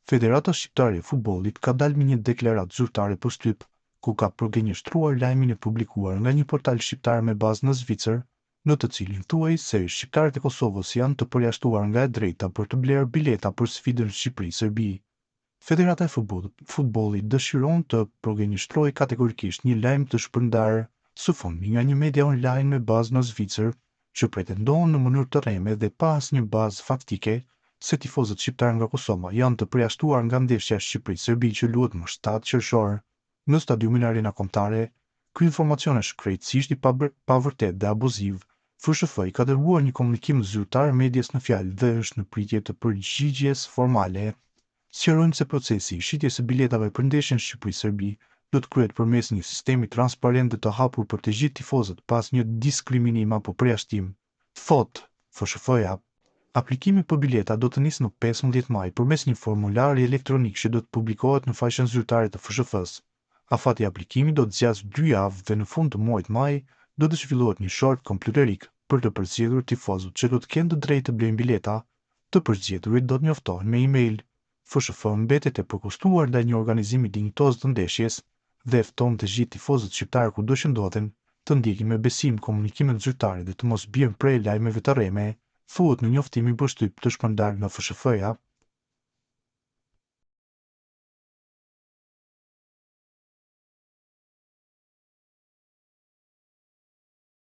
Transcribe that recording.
Federata Shqiptare e Futbollit ka dalë me një deklaratë zyrtare për shtyp, ku ka përgënjështruar lajmin e publikuar nga një portal shqiptar me bazë në Zvicër, në të cilin thuaj se shqiptarët e Kosovës janë të përjashtuar nga e drejta për të blerë bileta për sfidën Shqipëri-Serbi. Federata e Futbollit dëshiron të përgënjështrojë kategorikisht një lajm të shpërndarë së fundi nga një media online me bazë në Zvicër, që pretendon në mënyrë të rreme dhe pa asnjë bazë faktike se tifozët shqiptar nga Kosova janë të përjashtuar nga ndeshja Shqipëri-Serbi që luhet më 7 qershor në stadiumin Arena Kombëtare. Ky informacion është krejtësisht i pavërtet dhe abuziv. FSHF ka dërguar një komunikim zyrtar medjes në fjalë dhe është në pritje të përgjigjes formale. Sqarojnë se procesi i shitjes së biletave për ndeshjen Shqipëri-Serbi do të kryhet përmes një sistemi transparent dhe të hapur për të gjithë tifozët pas një diskriminim apo përjashtim. Thot FSHF-ja. Aplikimi për bileta do të nisë në 15 maj përmes një formulari elektronik që do të publikohet në faqen zyrtare të FSHF-s. Afati i aplikimit do të zgjasë 2 javë dhe në fund të muajit maj do të zhvillohet një short kompjuterik për të përzgjedhur tifozët që do të kenë të drejtë të blejnë bileta. Të përzgjedhurit do të njoftohen me email. FSHF mbetet e përkushtuar ndaj një organizimi dinjitoz të ndeshjes dhe fton të gjithë tifozët shqiptar kudo që ndodhen të ndjekin me besim komunikimet zyrtare dhe të mos bien prej lajmeve të rreme, thuhet në njoftimin për shtyp të shpërndarë nga FSHF-ja.